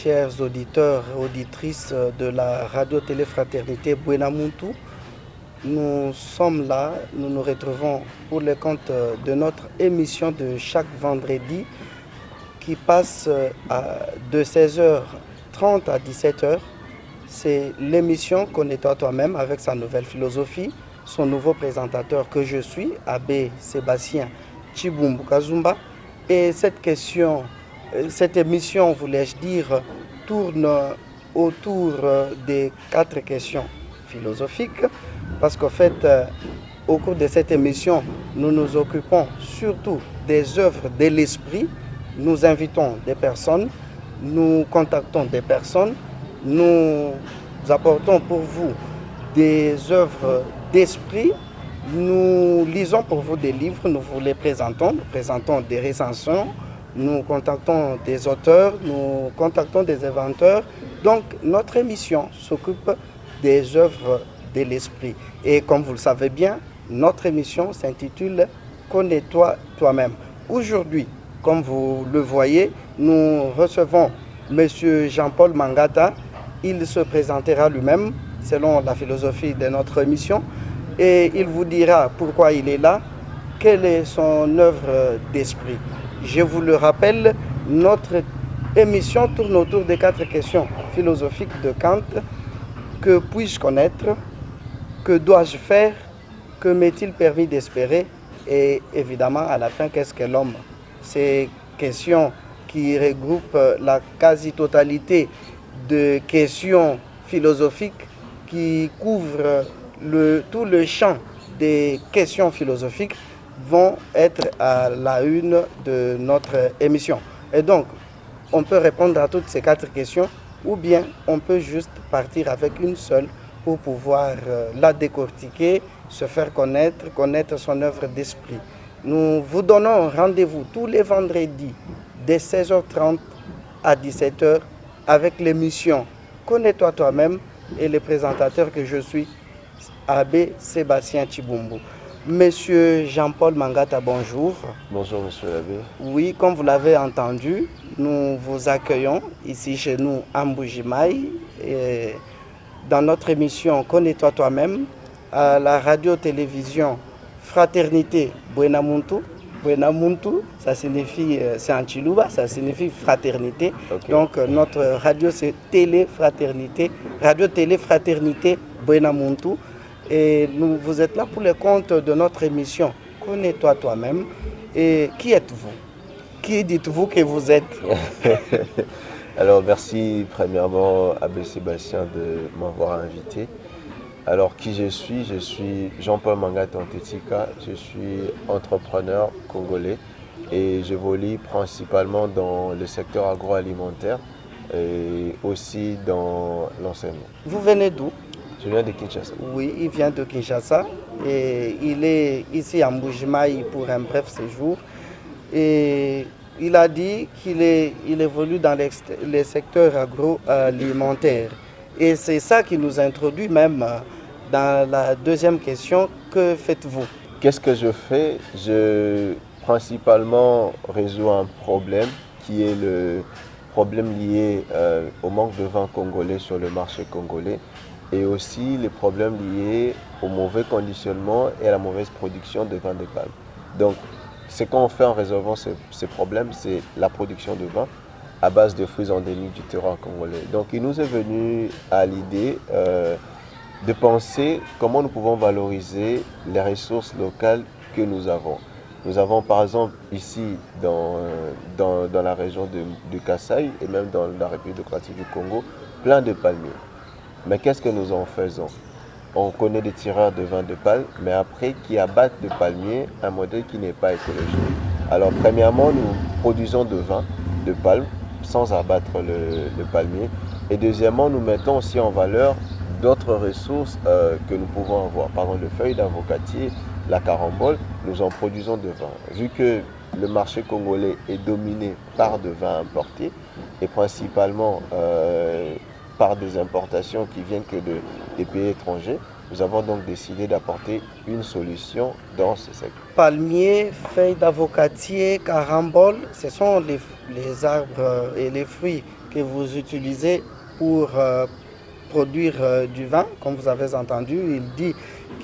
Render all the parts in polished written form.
chers auditeurs et auditrices de la radio-télé-fraternité Buenamuntu. Nous sommes là, nous nous retrouvons pour le compte de notre émission de chaque vendredi qui passe de 16h30 à 17h. C'est l'émission Connais-toi toi-même avec sa nouvelle philosophie, son nouveau présentateur que je suis, Abbé Sébastien Chibumbu Kazumba. Et cette émission, voulais-je dire, tourne autour des 4 questions philosophiques. Parce qu'en fait, au cours de cette émission, nous nous occupons surtout des œuvres de l'esprit. Nous invitons des personnes, nous contactons des personnes, nous apportons pour vous des œuvres d'esprit. Nous lisons pour vous des livres, nous vous les présentons, nous présentons des recensions, nous contactons des auteurs, nous contactons des inventeurs. Donc notre émission s'occupe des œuvres de l'esprit. Et comme vous le savez bien, notre émission s'intitule Connais-toi toi-même. Aujourd'hui, comme vous le voyez, nous recevons M. Jean-Paul Mangata. Il se présentera lui-même selon la philosophie de notre émission et il vous dira pourquoi il est là, quelle est son œuvre d'esprit. Je vous le rappelle, notre émission tourne autour des 4 questions philosophiques de Kant. Que puis-je connaître? Que dois-je faire? Que m'est-il permis d'espérer? Et évidemment, à la fin, qu'est-ce que l'homme? Ces questions qui regroupent la quasi-totalité de questions philosophiques qui couvrent tout le champ des questions philosophiques vont être à la une de notre émission. Et donc, on peut répondre à toutes ces 4 questions ou bien on peut juste partir avec une seule pour pouvoir la décortiquer, se faire connaître son œuvre d'esprit. Nous vous donnons rendez-vous tous les vendredis dès 16h30 à 17h avec l'émission Connais-toi toi-même et le présentateur que je suis, Abbé Sébastien Chibumbu. Monsieur Jean-Paul Mangata, bonjour. Bonjour, monsieur l'abbé. Oui, comme vous l'avez entendu, nous vous accueillons ici chez nous à Mbujimaï, dans notre émission Connais-toi toi-même, à la radio-télévision Fraternité Buenamuntu. Buenamuntu, ça signifie, c'est en Chiluba, ça signifie fraternité. Okay. Donc notre radio c'est radio-télé-fraternité Buenamuntu. Et vous êtes là pour le compte de notre émission Connais-toi toi-même. Et qui êtes-vous? Qui dites-vous que vous êtes? Alors merci premièrement Abbé Sébastien de m'avoir invité. Alors qui je suis Jean-Paul Mangata Antetika, je suis entrepreneur congolais et j'évolue principalement dans le secteur agroalimentaire et aussi dans l'enseignement. Vous venez d'où? Je viens de Kinshasa. Oui, il vient de Kinshasa et il est ici à Mbujimaï pour un bref séjour. Et il a dit qu'il évolue dans les secteurs agroalimentaires. Et c'est ça qui nous introduit même dans la deuxième question. Que faites-vous? Qu'est-ce que je fais? Je principalement résous un problème qui est le problème lié au manque de vin congolais sur le marché congolais. Et aussi les problèmes liés au mauvais conditionnement et à la mauvaise production de vin de palme. Donc, ce qu'on fait en résolvant ces problèmes, c'est la production de vin à base de fruits endémiques du terroir congolais. Donc, il nous est venu à l'idée de penser comment nous pouvons valoriser les ressources locales que nous avons. Nous avons par exemple ici dans la région de Kasaï et même dans la République démocratique du Congo, plein de palmiers. Mais qu'est-ce que nous en faisons? On connaît des tireurs de vin de palme, mais après qui abattent de palmiers, un modèle qui n'est pas écologique. Alors premièrement, nous produisons de vin de palme sans abattre le palmier. Et deuxièmement, nous mettons aussi en valeur d'autres ressources que nous pouvons avoir. Par exemple, le feuille d'avocatier, la carambole, nous en produisons de vin. Vu que le marché congolais est dominé par de vins importés et principalement par des importations qui viennent que des pays étrangers, nous avons donc décidé d'apporter une solution dans ce secteur. Palmier, feuilles d'avocatier, carambole, ce sont les arbres et les fruits que vous utilisez pour produire du vin. Comme vous avez entendu, il dit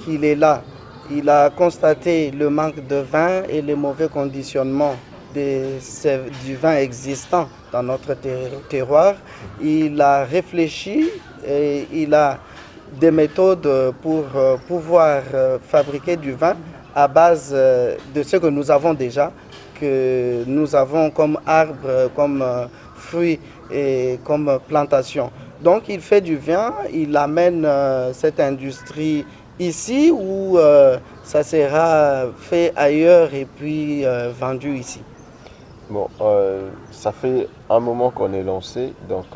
qu'il est là. Il a constaté le manque de vin et les mauvais conditionnements du vin existant dans notre terroir. Il a réfléchi et il a des méthodes pour pouvoir fabriquer du vin à base de ce que nous avons déjà, que nous avons comme arbres, comme fruits et comme plantation. Donc il fait du vin, il amène cette industrie ici ou ça sera fait ailleurs et puis vendu ici. Bon, ça fait un moment qu'on est lancé donc,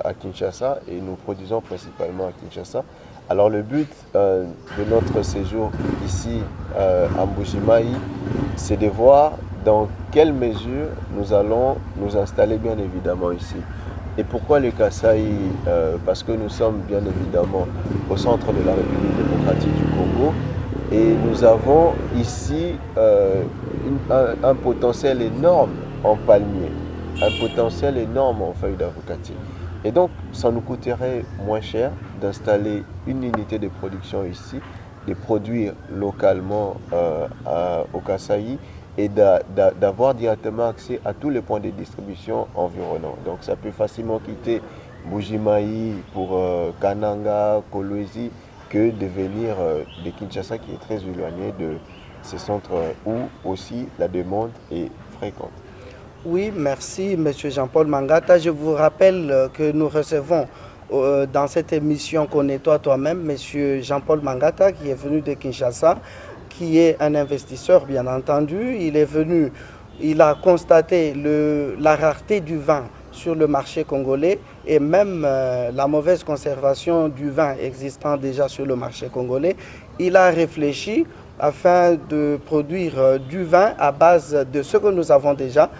à Kinshasa et nous produisons principalement à Kinshasa. Alors le but de notre séjour ici à Mbuji-Mayi, c'est de voir dans quelle mesure nous allons nous installer bien évidemment ici. Et pourquoi le Kasaï? Parce que nous sommes bien évidemment au centre de la République démocratique du Congo et nous avons ici un potentiel énorme en palmier, un potentiel énorme en feuilles d'avocatier. Et donc, ça nous coûterait moins cher d'installer une unité de production ici, de produire localement au Kasaï et d'avoir directement accès à tous les points de distribution environnants. Donc, ça peut facilement quitter Mbuji-Mayi pour Kananga, Kolwezi, que de venir de Kinshasa qui est très éloigné de ces centres où aussi la demande est fréquente. Oui, merci M. Jean-Paul Mangata. Je vous rappelle que nous recevons dans cette émission Connais-toi toi-même M. Jean-Paul Mangata qui est venu de Kinshasa, qui est un investisseur bien entendu. Il est venu, il a constaté la rareté du vin sur le marché congolais et même la mauvaise conservation du vin existant déjà sur le marché congolais. Il a réfléchi afin de produire du vin à base de ce que nous avons déjà,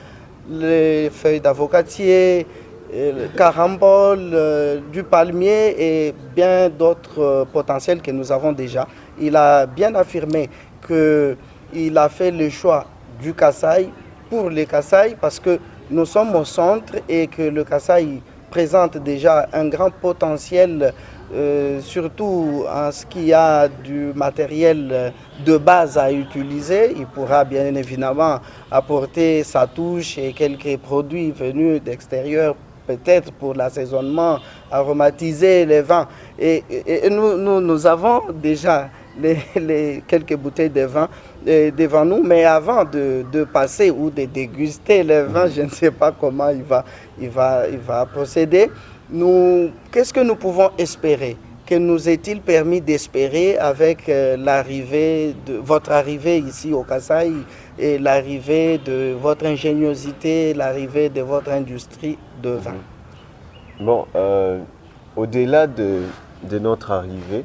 les feuilles d'avocatier, le carambole, du palmier et bien d'autres potentiels que nous avons déjà. Il a bien affirmé qu'il a fait le choix du Kasaï pour les Kasaï parce que nous sommes au centre et que le Kasaï présente déjà un grand potentiel, surtout en ce qui a du matériel de base à utiliser. Il pourra bien évidemment apporter sa touche et quelques produits venus d'extérieur, peut-être pour l'assaisonnement, aromatiser les vins. Et nous avons déjà les quelques bouteilles de vin devant nous, mais avant de passer ou de déguster les vins, je ne sais pas comment il va procéder. Qu'est-ce que nous pouvons espérer? Que nous est-il permis d'espérer avec votre arrivée ici au Kasaï et l'arrivée de votre ingéniosité, l'arrivée de votre industrie de vin? Bon, au-delà de notre arrivée,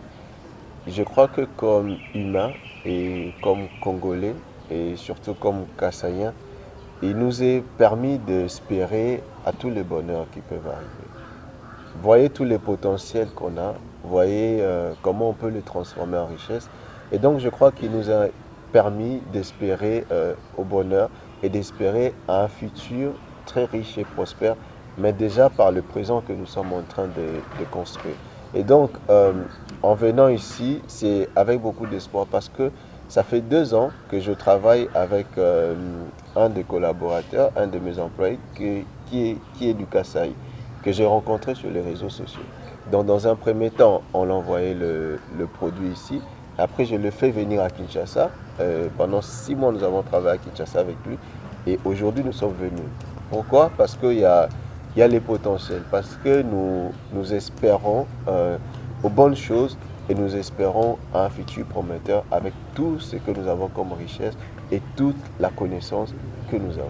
je crois que comme humain et comme Congolais et surtout comme Kassaïens, il nous est permis d'espérer à tous les bonheurs qui peuvent arriver. Voyez tous les potentiels qu'on a, voyez comment on peut les transformer en richesse. Et donc je crois qu'il nous a permis d'espérer au bonheur et d'espérer à un futur très riche et prospère, mais déjà par le présent que nous sommes en train de construire. Et donc, en venant ici, c'est avec beaucoup d'espoir parce que ça fait 2 ans que je travaille avec un des collaborateurs, un de mes employés qui est du Kasaï, que j'ai rencontré sur les réseaux sociaux. Donc, dans un premier temps, on l'a envoyé le produit ici. Après, je le fais venir à Kinshasa. Pendant 6 mois, nous avons travaillé à Kinshasa avec lui. Et aujourd'hui, nous sommes venus. Pourquoi? Parce qu'il y a les potentiels, parce que nous espérons aux bonnes choses et nous espérons à un futur prometteur avec tout ce que nous avons comme richesse et toute la connaissance que nous avons.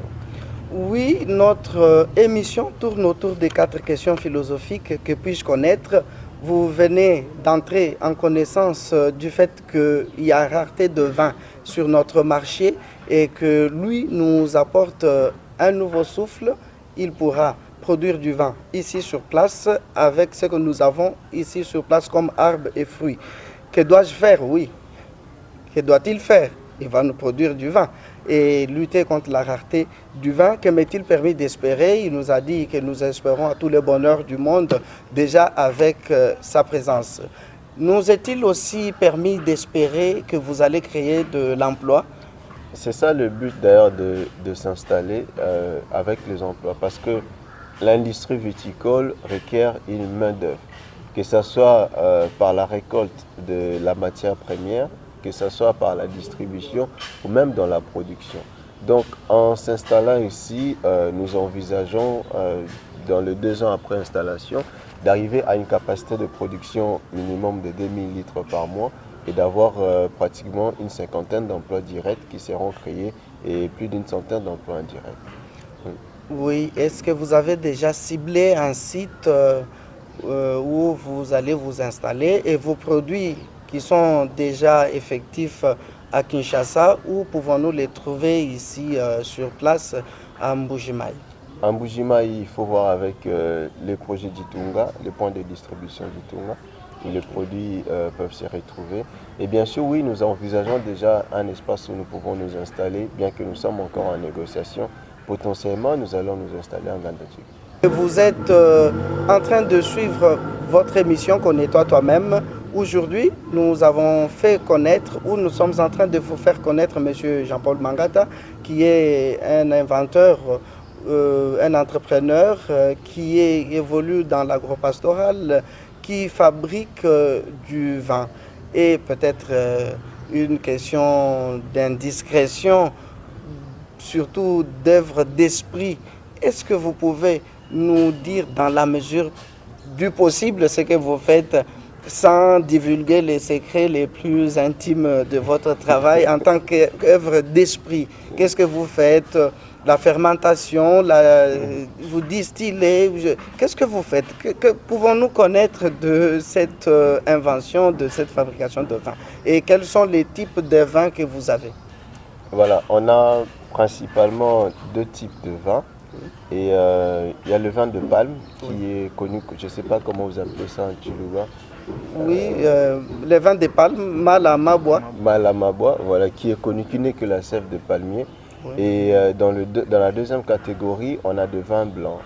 Oui, notre émission tourne autour des 4 questions philosophiques que puis-je connaître. Vous venez d'entrer en connaissance du fait qu'il y a rareté de vin sur notre marché et que lui nous apporte un nouveau souffle. Il pourra produire du vin ici sur place avec ce que nous avons ici sur place comme arbres et fruits. Que dois-je faire? Oui. Que doit-il faire? il va nous produire du vin. Et lutter contre la rareté du vin, que m'est-il permis d'espérer? Il nous a dit que nous espérons à tous les bonheurs du monde déjà avec sa présence. Nous est-il aussi permis d'espérer que vous allez créer de l'emploi? C'est ça le but d'ailleurs de s'installer avec les emplois, parce que l'industrie viticole requiert une main-d'œuvre, que ce soit par la récolte de la matière première, que ce soit par la distribution ou même dans la production. Donc en s'installant ici, nous envisageons dans les 2 ans après installation d'arriver à une capacité de production minimum de 2000 litres par mois et d'avoir pratiquement une cinquantaine d'emplois directs qui seront créés et plus d'une centaine d'emplois indirects. Oui, est-ce que vous avez déjà ciblé un site où vous allez vous installer et vos produits qui sont déjà effectifs à Kinshasa, où pouvons-nous les trouver ici sur place à Mbujimayi? À Mbujimayi, il faut voir avec les projets d'Itunga, les points de distribution d'Itunga, où les produits peuvent se retrouver. Et bien sûr, oui, nous envisageons déjà un espace où nous pouvons nous installer, bien que nous sommes encore en négociation. Potentiellement, nous allons nous installer en Gandatuk. Vous êtes en train de suivre votre émission Connais-toi toi-même. Aujourd'hui, nous avons fait connaître, ou nous sommes en train de vous faire connaître M. Jean-Paul Mangata, qui est un inventeur, un entrepreneur qui évolue dans l'agropastoral, qui fabrique du vin. Et peut-être une question d'indiscrétion, surtout d'œuvre d'esprit. Est-ce que vous pouvez nous dire dans la mesure du possible ce que vous faites sans divulguer les secrets les plus intimes de votre travail en tant qu'œuvre d'esprit? Qu'est-ce que vous faites? La fermentation, vous distillez, qu'est-ce que vous faites? Que pouvons-nous connaître de cette invention, de cette fabrication de vin? Et quels sont les types de vins que vous avez? Voilà, on a principalement 2 types de vins. Et il y a le vin de palme qui est connu, je ne sais pas comment vous appelez ça en Chiluba. Oui, le vin de palme, Malamabwa. Malamabwa, voilà, qui est connu, qui n'est que la sève de palmier. Oui. Et dans la deuxième catégorie, on a de vin blanc.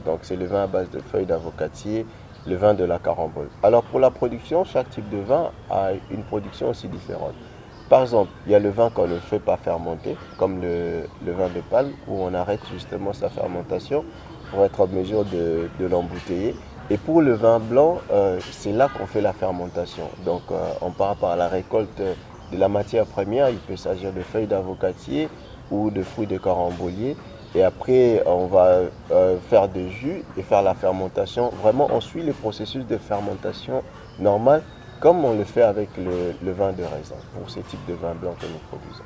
Donc c'est le vin à base de feuilles d'avocatier, le vin de la carambole. Alors pour la production, chaque type de vin a une production aussi différente. Par exemple, il y a le vin qu'on ne fait pas fermenter, comme le vin de palme, où on arrête justement sa fermentation pour être en mesure de l'embouteiller. Et pour le vin blanc, c'est là qu'on fait la fermentation. Donc, on part par la récolte de la matière première. Il peut s'agir de feuilles d'avocatier ou de fruits de carambolier. Et après, on va faire des jus et faire la fermentation. Vraiment, on suit le processus de fermentation normal, comme on le fait avec le vin de raisin, pour ce type de vin blanc que nous produisons.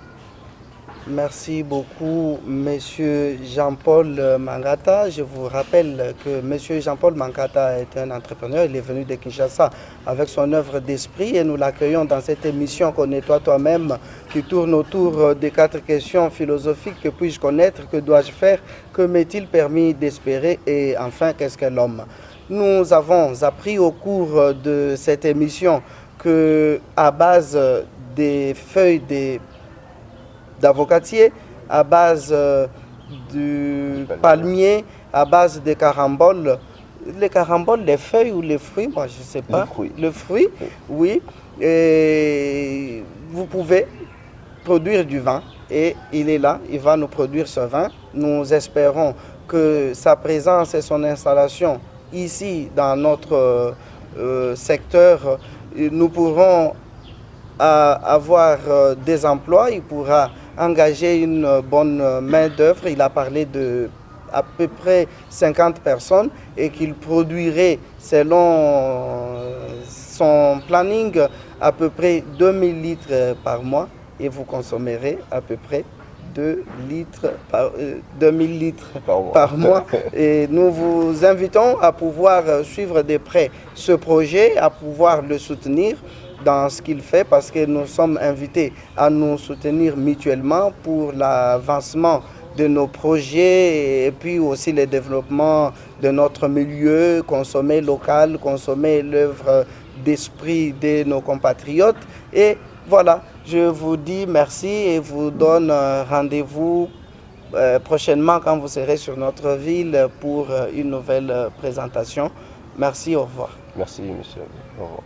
Merci beaucoup, Monsieur Jean-Paul Mangata. Je vous rappelle que Monsieur Jean-Paul Mangata est un entrepreneur. Il est venu de Kinshasa avec son œuvre d'esprit et nous l'accueillons dans cette émission Connais-toi toi-même qui tourne autour des 4 questions philosophiques. Que puis-je connaître? Que dois-je faire? Que m'est-il permis d'espérer? Et enfin, qu'est-ce qu'est l'homme? Nous avons appris au cours de cette émission qu'à base des feuilles d'avocatier, à base du palmier, à base des caramboles, les feuilles ou les fruits, moi je ne sais pas. Le fruit, oui. Et vous pouvez produire du vin et il est là, il va nous produire ce vin. Nous espérons que sa présence et son installation ici dans notre secteur, nous pourrons avoir des emplois, il pourra engager une bonne main-d'œuvre. Il a parlé de à peu près 50 personnes et qu'il produirait selon son planning à peu près 2000 litres par mois et vous consommerez à peu près 2000 litres par mois. Et nous vous invitons à pouvoir suivre de près ce projet, à pouvoir le soutenir dans ce qu'il fait parce que nous sommes invités à nous soutenir mutuellement pour l'avancement de nos projets et puis aussi le développement de notre milieu, consommer local, consommer l'œuvre d'esprit de nos compatriotes. Et voilà, Je vous dis merci et vous donne rendez-vous prochainement quand vous serez sur notre ville pour une nouvelle présentation. Merci, au revoir. Merci, monsieur. Au revoir.